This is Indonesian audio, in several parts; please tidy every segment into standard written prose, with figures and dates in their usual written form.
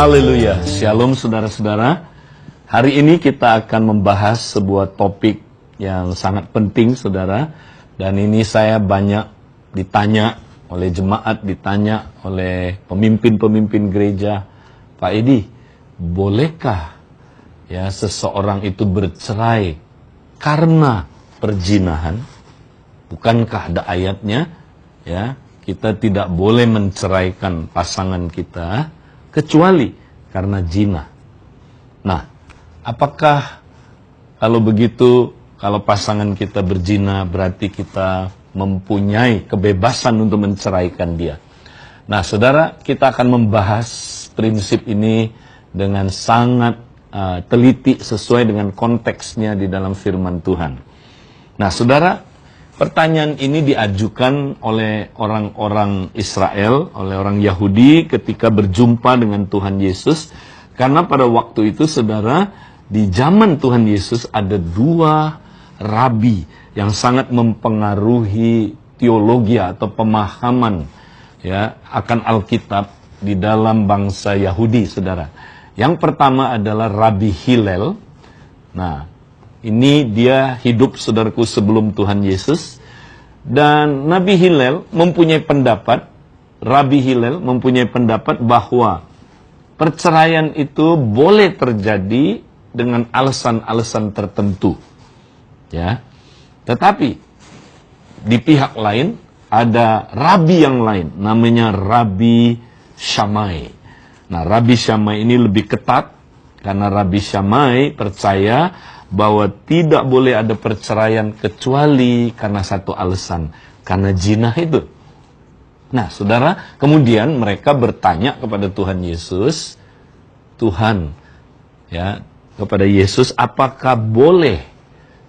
Haleluya, Shalom saudara-saudara. Hari ini kita akan membahas sebuah topik yang sangat penting saudara. Dan ini saya banyak ditanya oleh jemaat, ditanya oleh pemimpin-pemimpin gereja. Pak Edi, bolehkah ya seseorang itu bercerai karena perzinahan? Bukankah ada ayatnya ya, kita tidak boleh menceraikan pasangan kita kecuali karena zina. Nah, apakah kalau begitu, kalau pasangan kita berzina berarti kita mempunyai kebebasan untuk menceraikan dia? Nah, saudara, kita akan membahas prinsip ini dengan sangat teliti sesuai dengan konteksnya di dalam firman Tuhan. Nah, saudara, pertanyaan ini diajukan oleh orang-orang Israel, oleh orang Yahudi ketika berjumpa dengan Tuhan Yesus. Karena pada waktu itu, saudara, di zaman Tuhan Yesus ada dua rabi yang sangat mempengaruhi teologi atau pemahaman ya akan Alkitab di dalam bangsa Yahudi, saudara. Yang pertama adalah Rabi Hillel. Nah, ini dia hidup, saudaraku, sebelum Tuhan Yesus. Dan Nabi Hillel mempunyai pendapat, Rabi Hillel mempunyai pendapat bahwa perceraian itu boleh terjadi dengan alasan-alasan tertentu. Ya. Tetapi di pihak lain ada rabi yang lain, namanya Rabi Shammai. Nah, Rabi Shammai ini lebih ketat karena Rabi Shammai percaya bahwa tidak boleh ada perceraian kecuali karena satu alasan, karena zina itu. Nah, saudara, kemudian mereka bertanya kepada Tuhan Yesus, Tuhan, ya, kepada Yesus, apakah boleh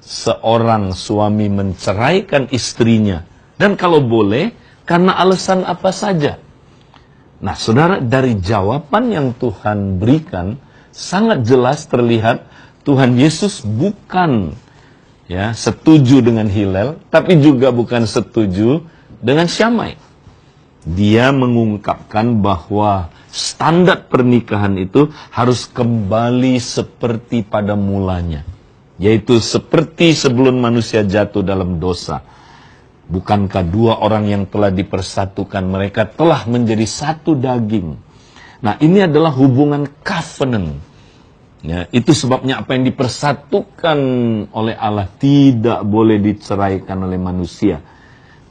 seorang suami menceraikan istrinya? Dan kalau boleh, karena alasan apa saja? Nah, saudara, dari jawaban yang Tuhan berikan, sangat jelas terlihat Tuhan Yesus bukan ya setuju dengan Hillel, tapi juga bukan setuju dengan Shammai. Dia mengungkapkan bahwa standar pernikahan itu harus kembali seperti pada mulanya, yaitu seperti sebelum manusia jatuh dalam dosa. Bukankah dua orang yang telah dipersatukan, mereka telah menjadi satu daging. Nah, ini adalah hubungan covenant. Ya, itu sebabnya apa yang dipersatukan oleh Allah tidak boleh diceraikan oleh manusia.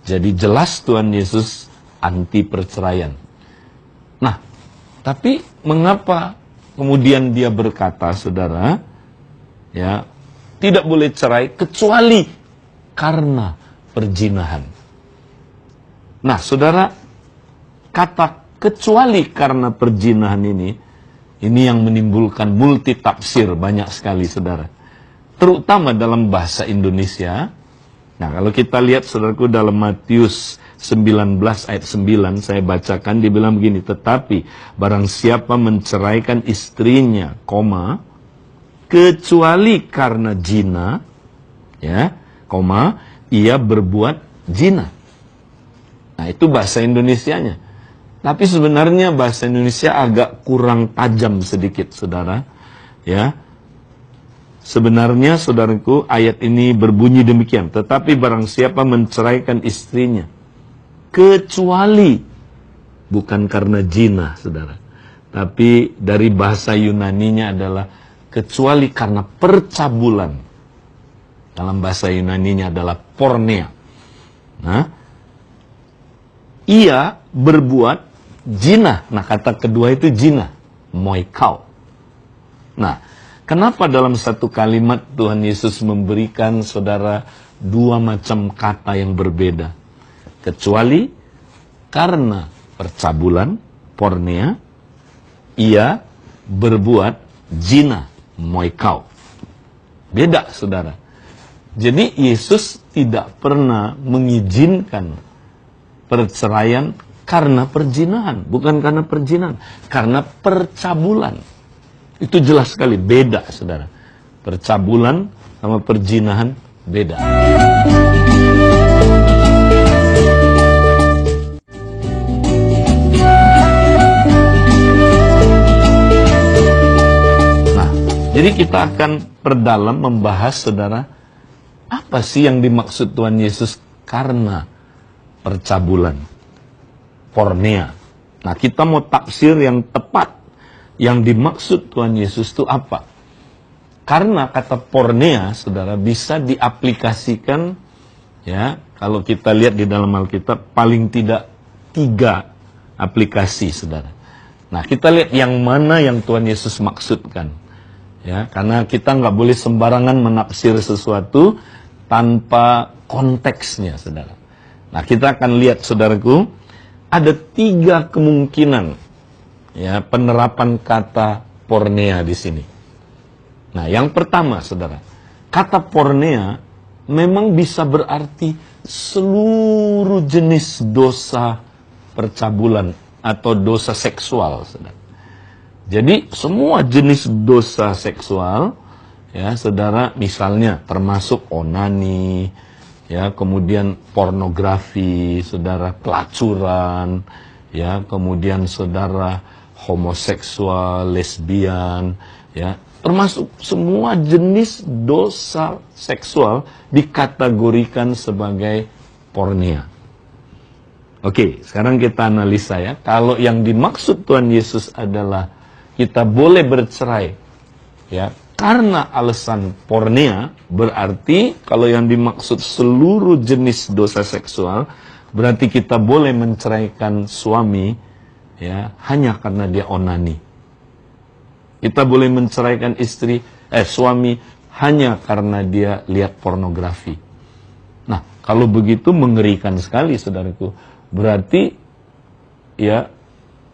Jadi jelas Tuhan Yesus anti perceraian. Nah, tapi mengapa kemudian dia berkata, saudara, ya, tidak boleh cerai kecuali karena perzinahan. Nah, saudara, kata kecuali karena perzinahan ini yang menimbulkan multi tafsir banyak sekali, saudara. Terutama dalam bahasa Indonesia. Nah, kalau kita lihat, saudaraku, dalam Matius 19 ayat 9, saya bacakan, dibilang begini, tetapi barang siapa menceraikan istrinya, kecuali karena zina, ya, ia berbuat zina. Nah, itu bahasa Indonesianya. Tapi sebenarnya bahasa Indonesia agak kurang tajam sedikit, saudara. Ya, sebenarnya, saudaraku, ayat ini berbunyi demikian. Tetapi barang siapa menceraikan istrinya, kecuali, bukan karena zina, saudara. Tapi dari bahasa Yunaninya adalah kecuali karena percabulan. Dalam bahasa Yunaninya adalah porneia. Nah, ia berbuat zina. Nah, kata kedua itu zina, moikau. Nah, kenapa dalam satu kalimat Tuhan Yesus memberikan, saudara, dua macam kata yang berbeda? Kecuali karena percabulan, porneia, ia berbuat zina, moikau. Beda, saudara. Jadi Yesus tidak pernah mengizinkan perceraian karena perzinahan, bukan karena perzinahan, karena percabulan. Itu jelas sekali beda, saudara. Percabulan sama perzinahan beda. Jadi kita akan perdalam membahas, saudara, apa sih yang dimaksud Tuhan Yesus karena percabulan, porneia. Nah, kita mau tafsir yang tepat, yang dimaksud Tuhan Yesus itu apa? Karena kata porneia, saudara, bisa diaplikasikan, ya, kalau kita lihat di dalam Alkitab, paling tidak 3 aplikasi, saudara. Nah, kita lihat yang mana yang Tuhan Yesus maksudkan. Ya, karena kita nggak boleh sembarangan menafsir sesuatu tanpa konteksnya, saudara. Nah, kita akan lihat, saudaraku, ada 3 kemungkinan, ya, penerapan kata porneia di sini. Nah, yang pertama, saudara, kata porneia memang bisa berarti seluruh jenis dosa percabulan atau dosa seksual, saudara. Jadi semua jenis dosa seksual, ya, saudara, misalnya termasuk onani, ya, kemudian pornografi, saudara, pelacuran, ya, kemudian saudara homoseksual, lesbian, ya, termasuk semua jenis dosa seksual dikategorikan sebagai porneia. Oke, sekarang kita analisa, ya. Kalau yang dimaksud Tuhan Yesus adalah kita boleh bercerai, ya, karena alasan porneia, berarti kalau yang dimaksud seluruh jenis dosa seksual, berarti kita boleh menceraikan suami, ya, hanya karena dia onani. Kita boleh menceraikan suami hanya karena dia lihat pornografi. Nah, kalau begitu mengerikan sekali, saudaraku. Berarti, ya,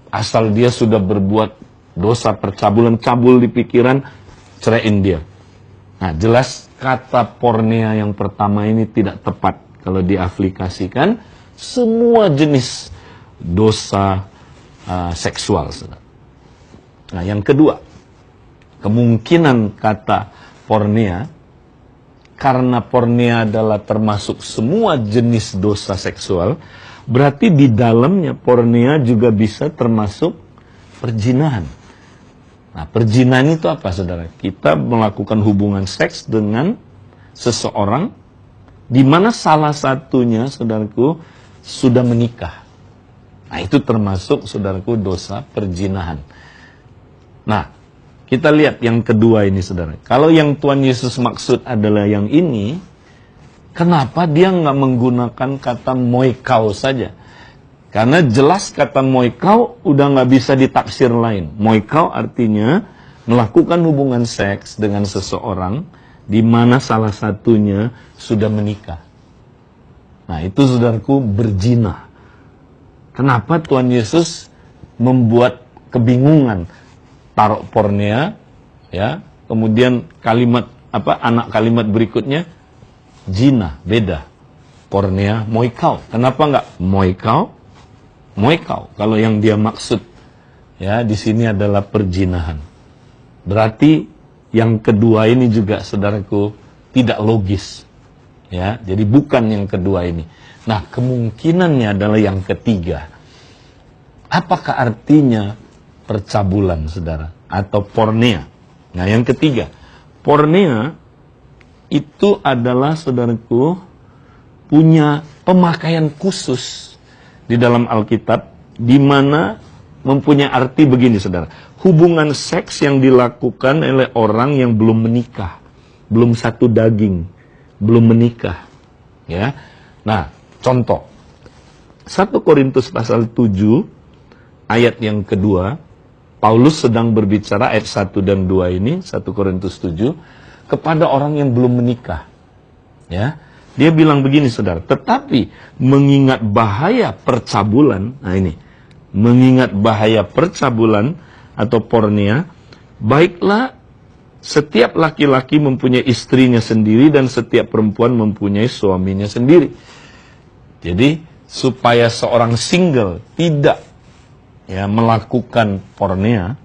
asal dia sudah berbuat dosa percabulan, cabul di pikiran, ceraiin dia. Nah, jelas kata porneia yang pertama ini tidak tepat kalau diaplikasikan semua jenis dosa seksual, saudara. Nah, yang kedua, kemungkinan kata porneia, karena porneia adalah termasuk semua jenis dosa seksual, berarti di dalamnya porneia juga bisa termasuk perzinahan. Nah, perzinahan itu apa, saudara? Kita melakukan hubungan seks dengan seseorang di mana salah satunya, saudaraku, sudah menikah. Nah, itu termasuk, saudaraku, dosa perzinahan. Nah, kita lihat yang kedua ini, saudara. Kalau yang Tuhan Yesus maksud adalah yang ini, kenapa dia nggak menggunakan kata moikau saja? Karena jelas kata moikau udah nggak bisa ditafsir lain. Moikau artinya melakukan hubungan seks dengan seseorang di mana salah satunya sudah menikah. Nah, itu, saudaraku, berzina. Kenapa Tuhan Yesus membuat kebingungan? Taruh porneia, ya, kemudian anak kalimat berikutnya zina, beda. Porneia, moikau. Kenapa nggak moikau? Moikau, kalau yang dia maksud, ya, di sini adalah perzinahan. Berarti yang kedua ini juga, saudaraku, tidak logis, ya. Jadi bukan yang kedua ini. Nah, kemungkinannya adalah yang ketiga. Apakah artinya percabulan, saudara, atau porneia? Nah, yang ketiga, porneia itu adalah, saudaraku, punya pemakaian khusus di dalam Alkitab, di mana mempunyai arti begini, saudara. Hubungan seks yang dilakukan oleh orang yang belum menikah, belum satu daging, belum menikah, ya. Nah, contoh 1 Korintus pasal 7 ayat yang kedua, Paulus sedang berbicara ayat 1 dan 2 ini, 1 Korintus 7, kepada orang yang belum menikah, ya. Dia bilang begini, saudara, tetapi mengingat bahaya percabulan, nah ini, mengingat bahaya percabulan atau porneia, baiklah setiap laki-laki mempunyai istrinya sendiri dan setiap perempuan mempunyai suaminya sendiri. Jadi, supaya seorang single tidak, ya, melakukan porneia,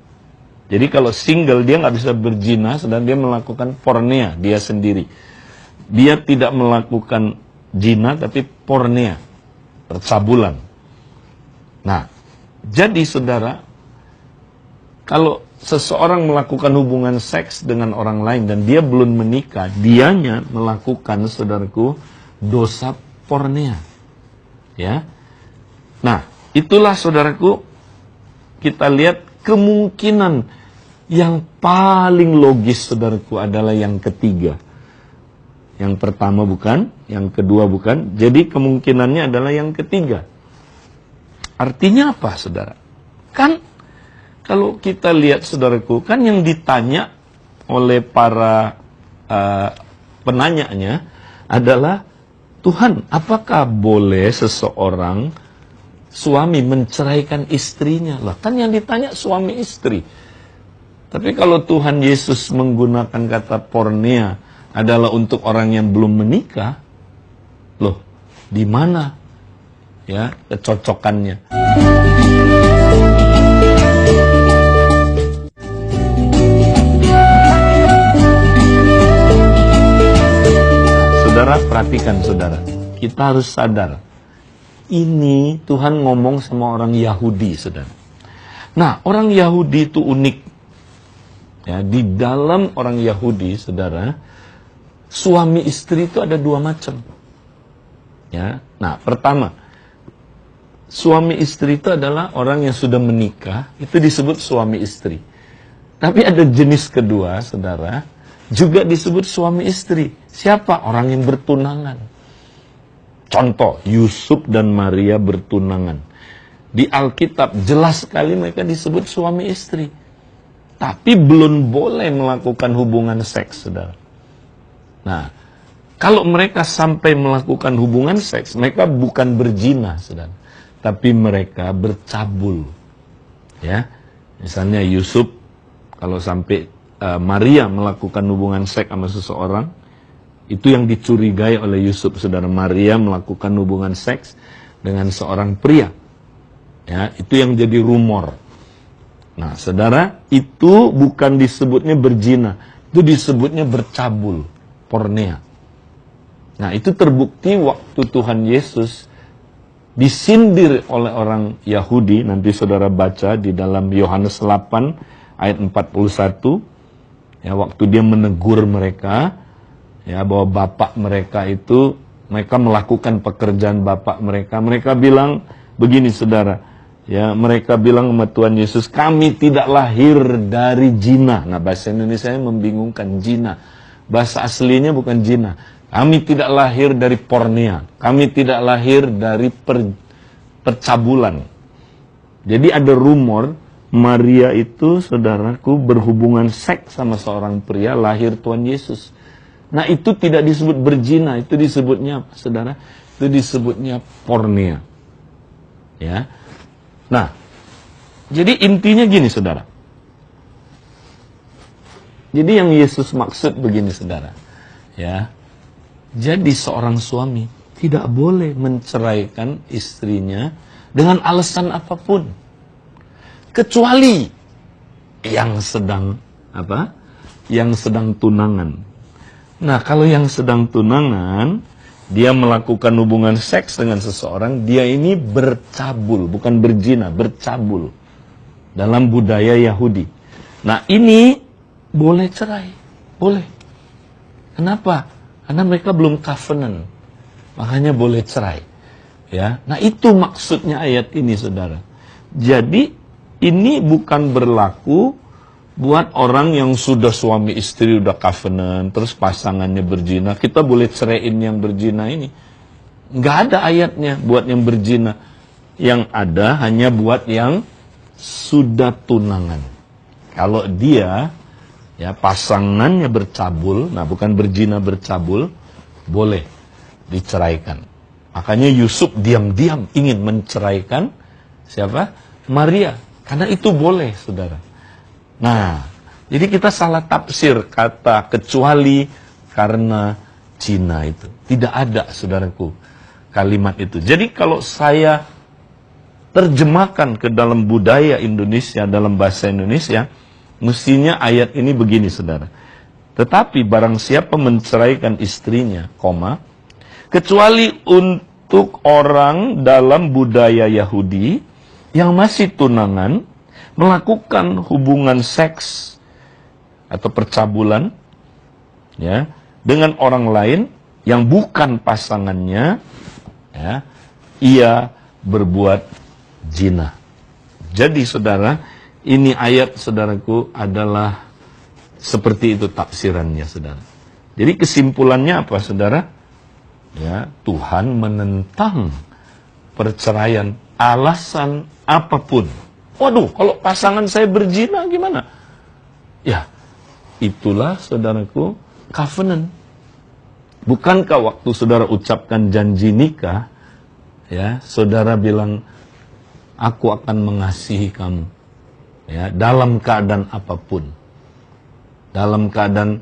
jadi kalau single dia nggak bisa berzina, sedang dia melakukan porneia dia sendiri. Dia tidak melakukan zina, tapi porneia, percabulan. Nah, jadi, saudara, kalau seseorang melakukan hubungan seks dengan orang lain dan dia belum menikah, dianya melakukan, saudaraku, dosa pornea. Ya. Nah, itulah saudaraku, kita lihat kemungkinan yang paling logis, saudaraku, adalah yang ketiga. Yang pertama bukan, yang kedua bukan, jadi kemungkinannya adalah yang ketiga. Artinya apa, saudara? Kan kalau kita lihat, saudaraku, kan yang ditanya oleh para penanyanya adalah, Tuhan, apakah boleh seseorang suami menceraikan istrinya? Lah, kan yang ditanya suami istri. Tapi kalau Tuhan Yesus menggunakan kata pornea adalah untuk orang yang belum menikah, loh, di mana ya kecocokannya? Saudara, perhatikan saudara, kita harus sadar, ini Tuhan ngomong sama orang Yahudi, saudara. Nah, orang Yahudi itu unik. Ya, di dalam orang Yahudi, saudara, suami istri itu ada dua macam. Ya, nah, pertama, suami istri itu adalah orang yang sudah menikah, itu disebut suami istri. Tapi ada jenis kedua, saudara, juga disebut suami istri. Siapa? Orang yang bertunangan. Contoh, Yusuf dan Maria bertunangan. Di Alkitab jelas sekali mereka disebut suami istri. Tapi belum boleh melakukan hubungan seks, saudara. Nah, kalau mereka sampai melakukan hubungan seks, mereka bukan berzina, saudara. Tapi mereka bercabul. Ya, misalnya Yusuf, kalau sampai Maria melakukan hubungan seks sama seseorang, itu yang dicurigai oleh Yusuf, saudara. Maria melakukan hubungan seks dengan seorang pria. Ya, itu yang jadi rumor. Nah, saudara, itu bukan disebutnya berzina, itu disebutnya bercabul, pornea. Nah, itu terbukti waktu Tuhan Yesus disindir oleh orang Yahudi. Nanti saudara baca di dalam Yohanes 8 ayat 41. Ya, waktu dia menegur mereka, ya, bahwa bapak mereka itu, mereka melakukan pekerjaan bapak mereka. Mereka bilang begini, saudara. Ya, mereka bilang sama Tuhan Yesus, kami tidak lahir dari zina. Nah, bahasa Indonesia membingungkan, zina. Bahasa aslinya bukan zina. Kami tidak lahir dari pornea. Kami tidak lahir dari percabulan. Jadi ada rumor, Maria itu, saudaraku, berhubungan seks sama seorang pria, lahir Tuhan Yesus. Nah, itu tidak disebut berzina, itu disebutnya apa, saudara? Itu disebutnya pornea. Ya. Nah, jadi intinya gini, saudara. Jadi yang Yesus maksud begini, saudara. Ya. Jadi seorang suami tidak boleh menceraikan istrinya dengan alasan apapun. Kecuali yang sedang apa? Yang sedang tunangan. Nah, kalau yang sedang tunangan, dia melakukan hubungan seks dengan seseorang, dia ini bercabul, bukan berzina, bercabul. Dalam budaya Yahudi. Nah, ini boleh cerai. Boleh. Kenapa? Karena mereka belum covenant. Makanya boleh cerai. Ya. Nah, itu maksudnya ayat ini, saudara. Jadi, ini bukan berlaku buat orang yang sudah suami istri, udah covenant, terus pasangannya berzina. Kita boleh ceraiin yang berzina ini. Nggak ada ayatnya buat yang berzina. Yang ada hanya buat yang sudah tunangan. Kalau dia, ya, pasangannya bercabul, nah bukan berzina, bercabul, boleh diceraikan. Makanya Yusuf diam-diam ingin menceraikan siapa? Maria. Karena itu boleh, saudara. Nah, jadi kita salah tafsir kata kecuali karena zina itu. Tidak ada, saudaraku, kalimat itu. Jadi kalau saya terjemahkan ke dalam budaya Indonesia, dalam bahasa Indonesia, mestinya ayat ini begini, saudara. Tetapi barang siapa menceraikan istrinya, kecuali untuk orang dalam budaya Yahudi yang masih tunangan, melakukan hubungan seks atau percabulan ya dengan orang lain yang bukan pasangannya, ya, ia berbuat zina. Jadi saudara, ini ayat saudaraku adalah seperti itu tafsirannya saudara. Jadi kesimpulannya apa saudara? Ya, Tuhan menentang perceraian alasan apapun. Waduh, kalau pasangan saya berzina gimana? Ya, itulah saudaraku covenant. Bukankah waktu saudara ucapkan janji nikah, ya, saudara bilang, aku akan mengasihi kamu, ya, dalam keadaan apapun, dalam keadaan,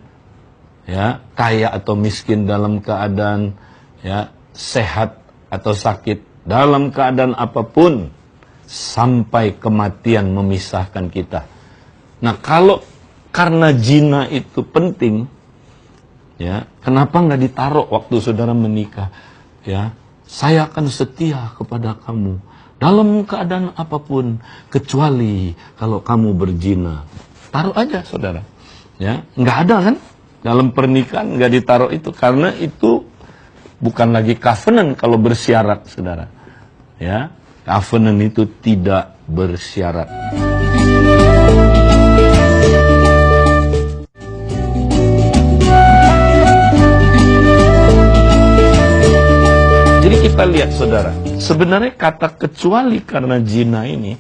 ya, kaya atau miskin, dalam keadaan, ya, sehat atau sakit, dalam keadaan apapun, sampai kematian memisahkan kita. Nah, kalau karena zina itu penting, ya, kenapa nggak ditaruh waktu saudara menikah? Ya, saya akan setia kepada kamu dalam keadaan apapun, kecuali kalau kamu berzina. Taruh aja saudara. Ya, nggak ada kan dalam pernikahan nggak ditaruh itu, karena itu bukan lagi covenant kalau bersyarat saudara. Ya, covenant itu tidak bersyarat. Jadi kita lihat saudara, sebenarnya kata kecuali karena zina ini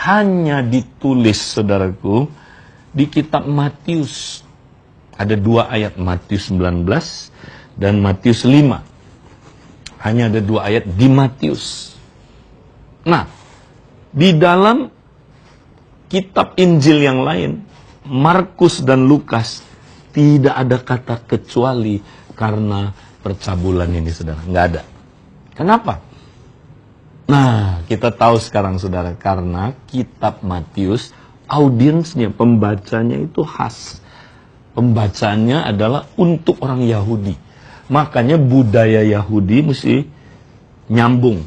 hanya ditulis saudaraku di kitab Matius. Ada 2 ayat, Matius 19 dan Matius 5. Hanya ada 2 ayat di Matius. Nah, di dalam kitab Injil yang lain, Markus dan Lukas, tidak ada kata kecuali karena percabulan ini saudara. Nggak ada. Kenapa? Nah, kita tahu sekarang saudara, karena kitab Matius, audiensnya, pembacanya itu khas. Pembacanya adalah untuk orang Yahudi. Makanya budaya Yahudi mesti nyambung.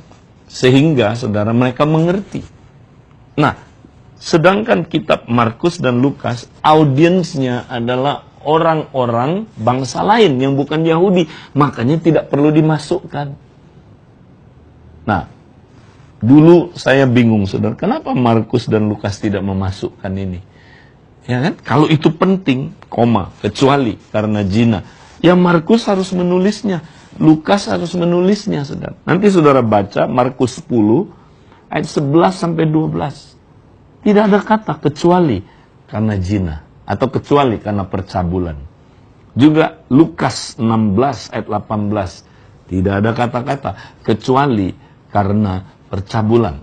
Sehingga saudara mereka mengerti. Nah, sedangkan kitab Markus dan Lukas, audiensnya adalah orang-orang bangsa lain yang bukan Yahudi. Makanya tidak perlu dimasukkan. Nah, dulu saya bingung saudara, kenapa Markus dan Lukas tidak memasukkan ini? Ya kan? Kalau itu penting, koma, kecuali karena zina. Ya Markus harus menulisnya, Lukas harus menulisnya saudara. Nanti saudara baca Markus 10 ayat 11 sampai 12. Tidak ada kata kecuali karena zina atau kecuali karena percabulan. Juga Lukas 16 ayat 18. Tidak ada kata-kata kecuali karena percabulan.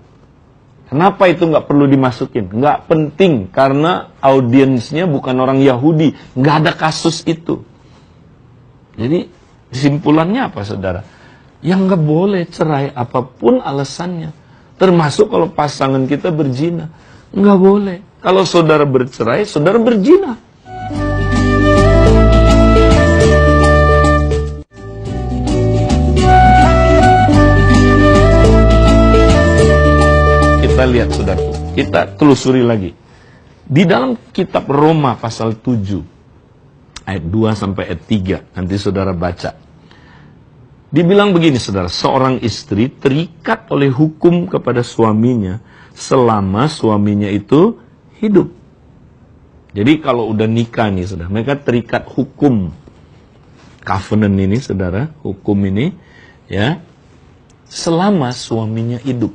Kenapa itu nggak perlu dimasukin? Nggak penting, karena audiensnya bukan orang Yahudi. Nggak ada kasus itu. Jadi kesimpulannya apa saudara? Yang nggak boleh cerai apapun alasannya. Termasuk kalau pasangan kita berzina. Nggak boleh. Kalau saudara bercerai, saudara berzina. Kita lihat saudaraku, kita telusuri lagi. Di dalam kitab Roma pasal 7, ayat 2 sampai ayat 3, nanti saudara baca. Dibilang begini saudara, seorang istri terikat oleh hukum kepada suaminya selama suaminya itu hidup. Jadi kalau udah nikah nih saudara, mereka terikat hukum. Covenant ini saudara, hukum ini, ya, selama suaminya hidup.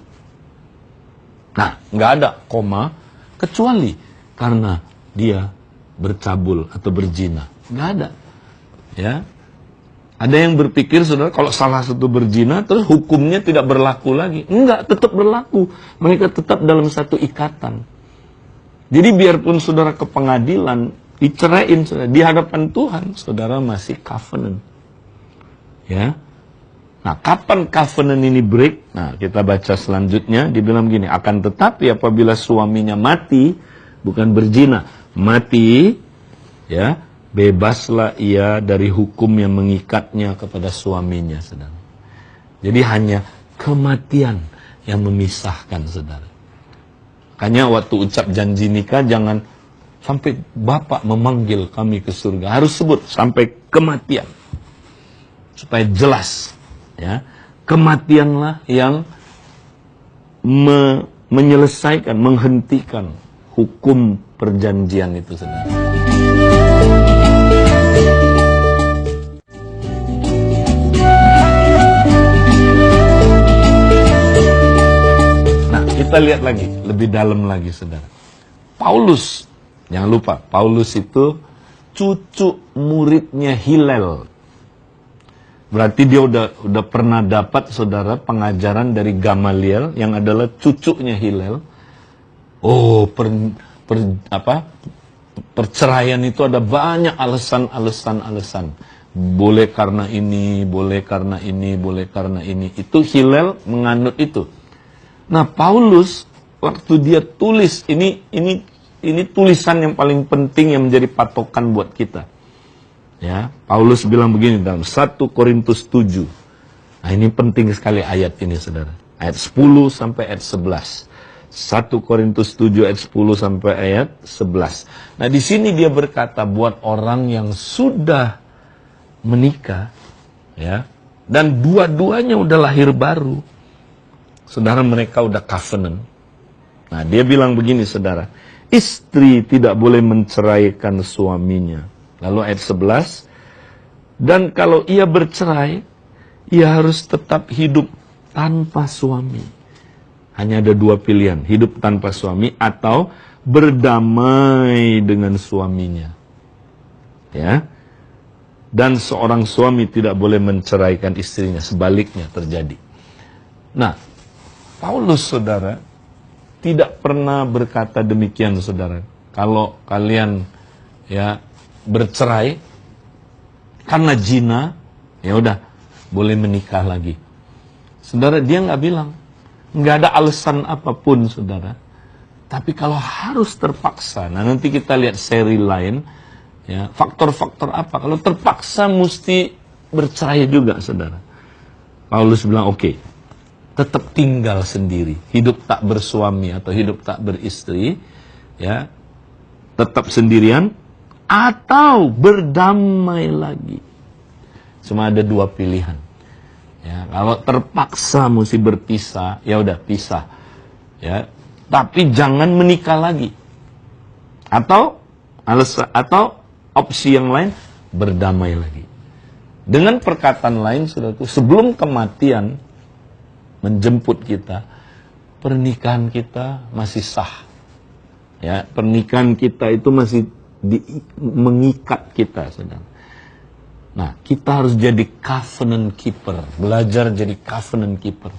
Nah, nggak ada koma, kecuali karena dia bercabul atau berzina. Nggak ada. Ya. Ada yang berpikir, saudara, kalau salah satu berzina, terus hukumnya tidak berlaku lagi. Enggak, tetap berlaku. Mereka tetap dalam satu ikatan. Jadi biarpun saudara ke pengadilan, diceraiin, saudara, di hadapan Tuhan, saudara masih covenant. Ya. Nah, kapan covenant ini break? Nah, kita baca selanjutnya, dibilang gini, akan tetapi apabila suaminya mati, bukan berzina, mati, ya, bebaslah ia dari hukum yang mengikatnya kepada suaminya, saudara. Jadi hanya kematian yang memisahkan, saudara. Makanya waktu ucap janji nikah jangan sampai Bapak memanggil kami ke surga. Harus sebut sampai kematian. Supaya jelas. Ya, kematianlah yang menyelesaikan, menghentikan hukum perjanjian itu sendiri. Nah, kita lihat lagi, lebih dalam lagi, saudara. Paulus, jangan lupa, Paulus itu cucu muridnya Hillel. Berarti dia udah pernah dapat, saudara, pengajaran dari Gamaliel yang adalah cucunya Hillel. Oh, perceraian itu ada banyak alasan. Boleh karena ini, boleh karena ini, boleh karena ini. Itu Hillel menganut itu. Nah, Paulus waktu dia tulis ini tulisan yang paling penting yang menjadi patokan buat kita. Ya, Paulus bilang begini dalam 1 Korintus 7. Nah, ini penting sekali ayat ini, saudara. Ayat 10 sampai ayat 11. 1 Korintus 7 ayat 10 sampai ayat 11. Nah, di sini dia berkata buat orang yang sudah menikah, ya, dan dua-duanya udah lahir baru. Saudara, mereka udah covenant. Nah, dia bilang begini, saudara. Istri tidak boleh menceraikan suaminya. Lalu ayat 11, dan kalau ia bercerai, ia harus tetap hidup tanpa suami. Hanya ada dua pilihan, hidup tanpa suami atau berdamai dengan suaminya. Ya. Dan seorang suami tidak boleh menceraikan istrinya, sebaliknya terjadi. Nah, Paulus, saudara, tidak pernah berkata demikian, saudara. Kalau kalian ya bercerai karena zina, ya udah boleh menikah lagi. Saudara, dia nggak bilang, nggak ada alasan apapun, saudara. Tapi kalau harus terpaksa, nah nanti kita lihat seri lain, ya faktor-faktor apa? Kalau terpaksa mesti bercerai juga, saudara. Paulus bilang oke, tetap tinggal sendiri, hidup tak bersuami atau hidup tak beristri, ya tetap sendirian. Atau berdamai lagi. Cuma ada dua pilihan. Ya, kalau terpaksa mesti berpisah, ya udah pisah. Ya, tapi jangan menikah lagi. Atau opsi yang lain, berdamai lagi. Dengan perkataan lain, saudaraku, sebelum kematian menjemput kita, pernikahan kita masih sah. Ya, pernikahan kita itu masih mengikat kita, saudara. Nah, kita harus jadi covenant keeper, belajar jadi covenant keeper.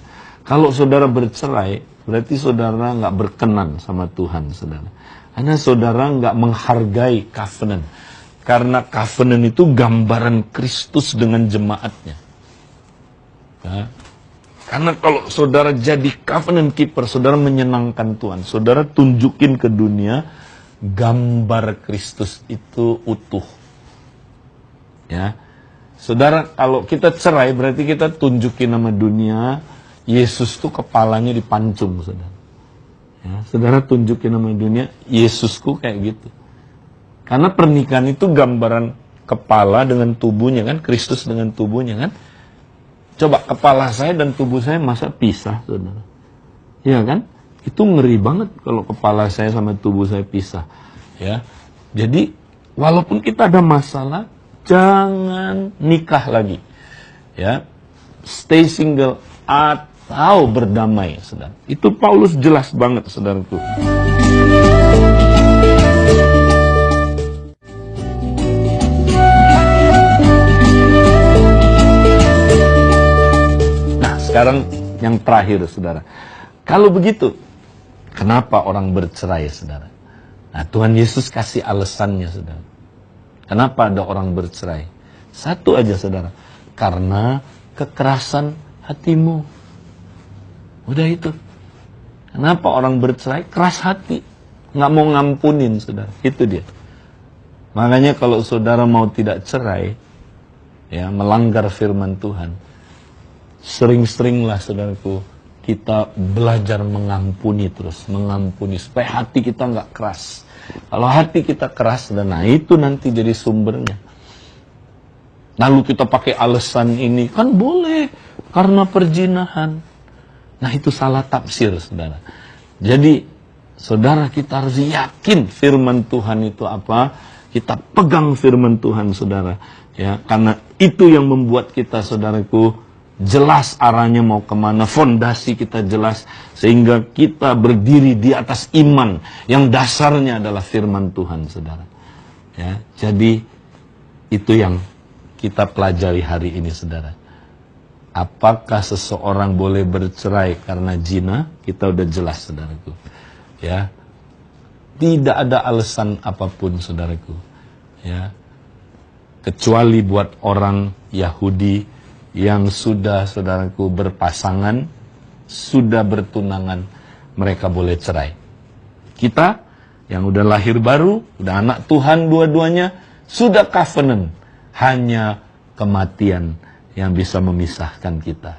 Kalau saudara bercerai, berarti saudara nggak berkenan sama Tuhan, saudara. Karena saudara nggak menghargai covenant. Karena covenant itu gambaran Kristus dengan jemaatnya. Ya. Karena kalau saudara jadi covenant keeper, saudara menyenangkan Tuhan. Saudara tunjukin ke dunia gambar Kristus itu utuh. Ya. Saudara, kalau kita cerai berarti kita tunjukin nama dunia Yesus tuh kepalanya dipancung, saudara. Ya, saudara tunjukin nama dunia Yesusku kayak gitu. Karena pernikahan itu gambaran kepala dengan tubuhnya kan, Kristus dengan tubuhnya kan. Coba kepala saya dan tubuh saya masa pisah, saudara? Iya kan? Itu ngeri banget kalau kepala saya sama tubuh saya pisah. Ya. Jadi, walaupun kita ada masalah, jangan nikah lagi. Ya. Stay single atau berdamai, saudara. Itu Paulus jelas banget, saudaraku. Nah, sekarang yang terakhir, saudara. Kalau begitu, kenapa orang bercerai, saudara? Nah, Tuhan Yesus kasih alasannya, saudara. Kenapa ada orang bercerai? Satu aja, saudara. Karena kekerasan hatimu. Udah itu. Kenapa orang bercerai? Keras hati. Nggak mau ngampunin, saudara. Itu dia. Makanya kalau saudara mau tidak cerai, ya melanggar firman Tuhan, sering-seringlah, saudaraku, kita belajar mengampuni terus, mengampuni supaya hati kita nggak keras. Kalau hati kita keras, dan nah itu nanti jadi sumbernya. Lalu kita pakai alasan ini, kan boleh karena perzinahan. Nah itu salah tafsir, saudara. Jadi saudara, kita harus yakin firman Tuhan itu apa. Kita pegang firman Tuhan, saudara. Ya, karena itu yang membuat kita, saudaraku, jelas arahnya mau kemana, fondasi kita jelas, sehingga kita berdiri di atas iman yang dasarnya adalah firman Tuhan, saudara. Ya, jadi itu yang kita pelajari hari ini, saudara. Apakah seseorang boleh bercerai karena zina? Kita udah jelas, saudaraku. Ya, tidak ada alasan apapun, saudaraku. Ya, kecuali buat orang Yahudi yang sudah, saudaraku, berpasangan, sudah bertunangan, mereka boleh cerai. Kita yang udah lahir baru, udah anak Tuhan dua-duanya, sudah covenant, hanya kematian yang bisa memisahkan kita.